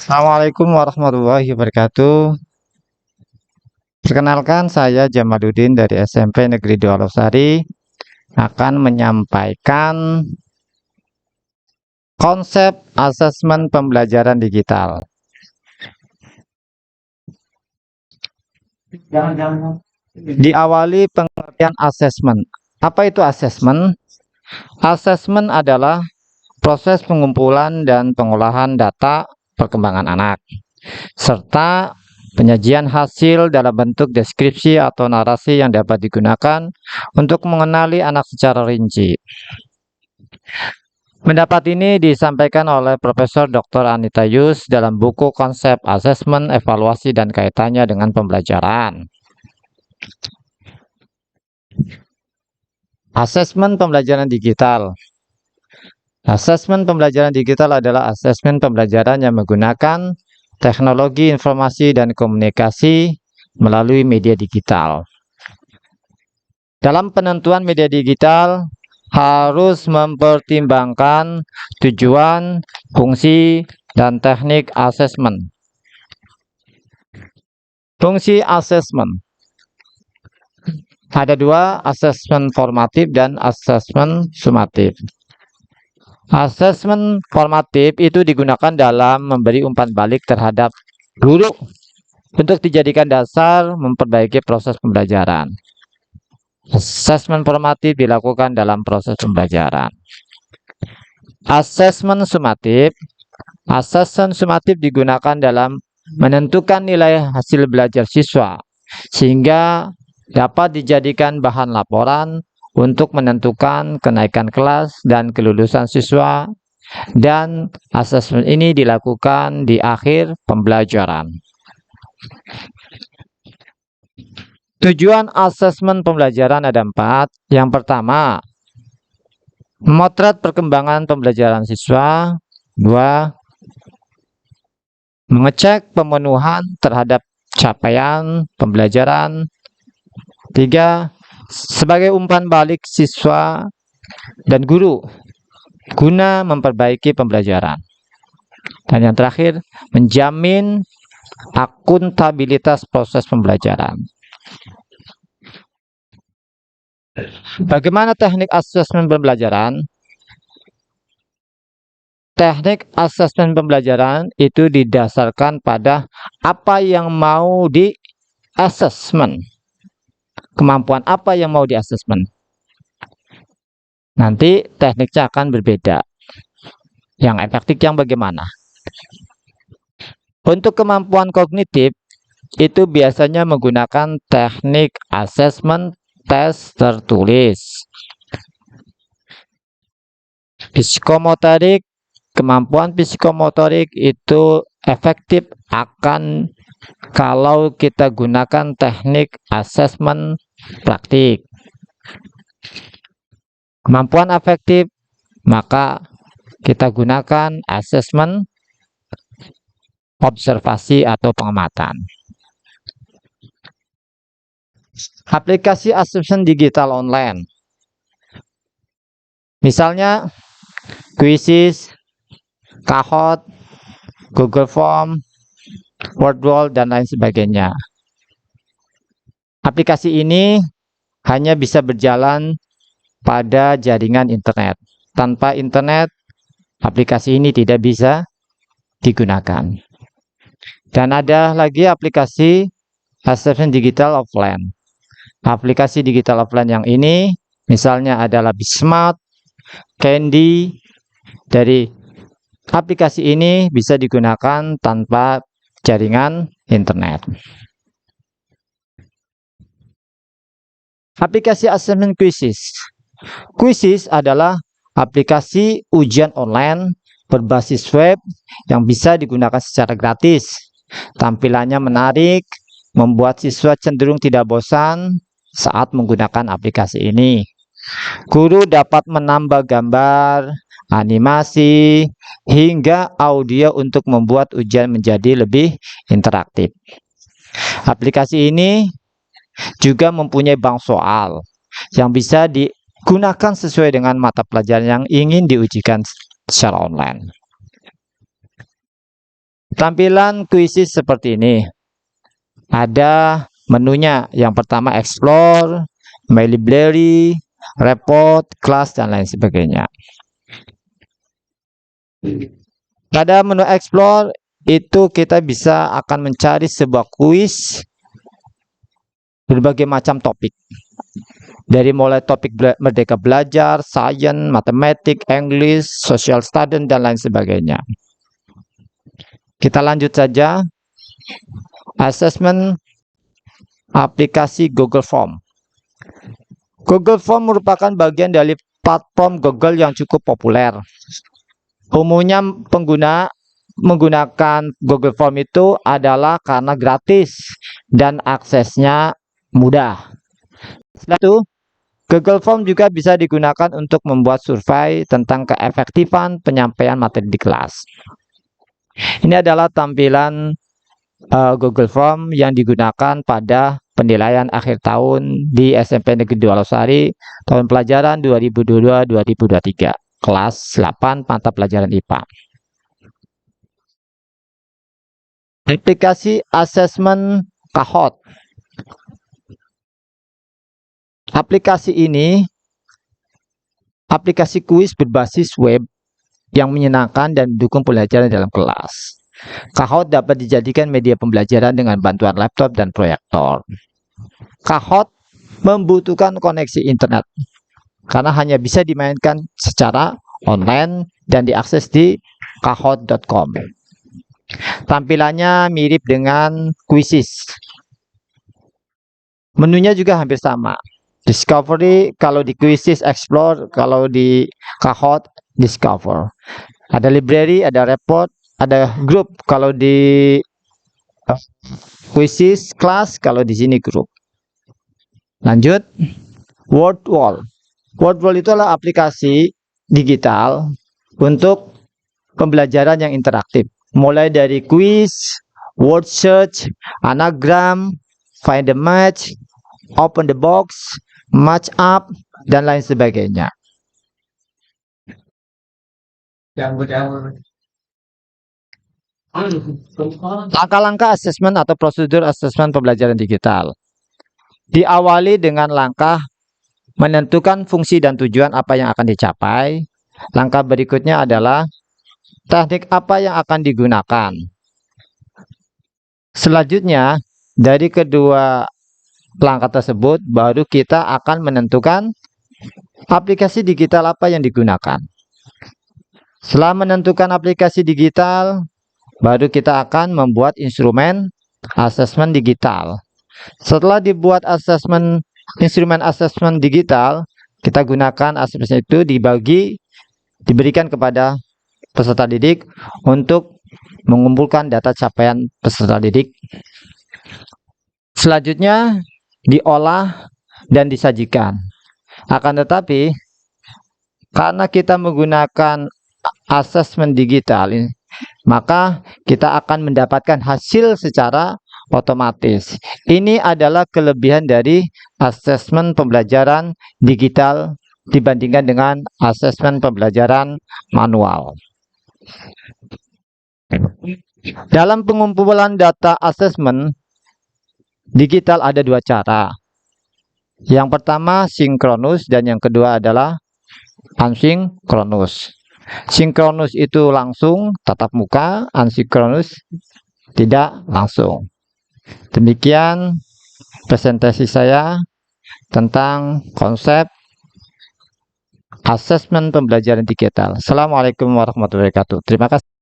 Assalamualaikum warahmatullahi wabarakatuh. Perkenalkan, saya Jamaluddin dari SMP Negeri 2 Losari akan menyampaikan konsep asesmen pembelajaran digital. Diawali pengertian asesmen. Apa itu asesmen? Asesmen adalah proses pengumpulan dan pengolahan data perkembangan anak, serta penyajian hasil dalam bentuk deskripsi atau narasi yang dapat digunakan untuk mengenali anak secara rinci. Pendapat ini disampaikan oleh Profesor Dr. Anita Yus dalam buku Konsep Asesmen, Evaluasi, dan Kaitannya dengan Pembelajaran. Asesmen pembelajaran digital. Asesmen pembelajaran digital adalah asesmen pembelajaran yang menggunakan teknologi informasi dan komunikasi melalui media digital. Dalam penentuan media digital, harus mempertimbangkan tujuan, fungsi, dan teknik asesmen. Fungsi asesmen. Ada dua, asesmen formatif dan asesmen sumatif. Asesmen formatif itu digunakan dalam memberi umpan balik terhadap guru untuk dijadikan dasar memperbaiki proses pembelajaran. Asesmen formatif dilakukan dalam proses pembelajaran. Asesmen sumatif. Asesmen sumatif digunakan dalam menentukan nilai hasil belajar siswa, sehingga dapat dijadikan bahan laporan untuk menentukan kenaikan kelas dan kelulusan siswa, dan asesmen ini dilakukan di akhir pembelajaran. Tujuan asesmen pembelajaran ada 4. Yang pertama, memotret perkembangan pembelajaran siswa. 2. Mengecek pemenuhan terhadap capaian pembelajaran. 3. Sebagai umpan balik siswa dan guru guna memperbaiki pembelajaran. Dan yang terakhir, menjamin akuntabilitas proses pembelajaran. Bagaimana teknik asesmen pembelajaran? Teknik asesmen pembelajaran itu didasarkan pada apa yang mau di-asesmen. Kemampuan apa yang mau di-asesmen. Nanti tekniknya akan berbeda. Yang efektif yang bagaimana? Untuk kemampuan kognitif, itu biasanya menggunakan teknik asesmen tes tertulis. Psikomotorik, kemampuan psikomotorik itu efektif akan kalau kita gunakan teknik asesmen praktik. Kemampuan afektif, maka kita gunakan asesmen observasi atau pengamatan. Aplikasi asesmen digital online. Misalnya Quizzes, Kahoot, Google Form, Wordwall, dan lain sebagainya. Aplikasi ini hanya bisa berjalan pada jaringan internet. Tanpa internet, aplikasi ini tidak bisa digunakan. Dan ada lagi aplikasi asesmen digital offline. Aplikasi digital offline yang ini misalnya adalah Bismart, Candy. Dari aplikasi ini bisa digunakan tanpa jaringan internet. Aplikasi asesmen Quizzes. Quizzes adalah aplikasi ujian online berbasis web yang bisa digunakan secara gratis. Tampilannya menarik, membuat siswa cenderung tidak bosan saat menggunakan aplikasi ini. Guru dapat menambah gambar, animasi, hingga audio untuk membuat ujian menjadi lebih interaktif. Aplikasi ini juga mempunyai bank soal yang bisa digunakan sesuai dengan mata pelajaran yang ingin diujikan secara online. Tampilan kuisis seperti ini. Ada menunya. Yang pertama explore, my library, report, class, dan lain sebagainya. Pada menu explore itu kita bisa akan mencari sebuah kuis berbagai macam topik. Dari mulai topik Merdeka Belajar, Sains, Matematik, English, Social Studies, dan lain sebagainya. Kita lanjut saja. Assessment aplikasi Google Form. Google Form merupakan bagian dari platform Google yang cukup populer. Umumnya pengguna menggunakan Google Form itu adalah karena gratis dan aksesnya mudah. Setelah itu, Google Form juga bisa digunakan untuk membuat survei tentang keefektifan penyampaian materi di kelas. Ini adalah tampilan Google Form yang digunakan pada penilaian akhir tahun di SMP Negeri 2 Losari tahun pelajaran 2022-2023, kelas 8 mata pelajaran IPA. Aplikasi asesmen Kahoot. Aplikasi ini aplikasi kuis berbasis web yang menyenangkan dan mendukung pembelajaran dalam kelas. Kahoot dapat dijadikan media pembelajaran dengan bantuan laptop dan proyektor. Kahoot membutuhkan koneksi internet karena hanya bisa dimainkan secara online dan diakses di kahoot.com. Tampilannya mirip dengan Quizzes. Menunya juga hampir sama. Discovery kalau di Quizzes, Explore kalau di Kahoot, Discover. Ada library, ada report, ada group kalau di Quizzes, class kalau di sini group. Lanjut, WordWall. WordWall itu adalah aplikasi digital untuk pembelajaran yang interaktif. Mulai dari quiz, word search, anagram, find the match, open the box, match up, dan lain sebagainya. Langkah-langkah asesmen atau prosedur asesmen pembelajaran digital. Diawali dengan langkah menentukan fungsi dan tujuan apa yang akan dicapai. Langkah berikutnya adalah teknik apa yang akan digunakan. Selanjutnya, dari kedua langkah tersebut, baru kita akan menentukan aplikasi digital apa yang digunakan. Setelah menentukan aplikasi digital, baru kita akan membuat instrumen asesmen digital. Setelah dibuat instrumen asesmen digital, kita gunakan asesmen itu diberikan kepada peserta didik untuk mengumpulkan data capaian peserta didik. Selanjutnya diolah dan disajikan. Akan tetapi karena kita menggunakan asesmen digital, maka kita akan mendapatkan hasil secara otomatis. Ini adalah kelebihan dari asesmen pembelajaran digital dibandingkan dengan asesmen pembelajaran manual. Dalam pengumpulan data asesmen digital ada dua cara. Yang pertama sinkronus dan yang kedua adalah asinkronus. Sinkronus itu langsung tatap muka, asinkronus tidak langsung. Demikian presentasi saya tentang konsep asesmen pembelajaran digital. Assalamualaikum warahmatullahi wabarakatuh. Terima kasih.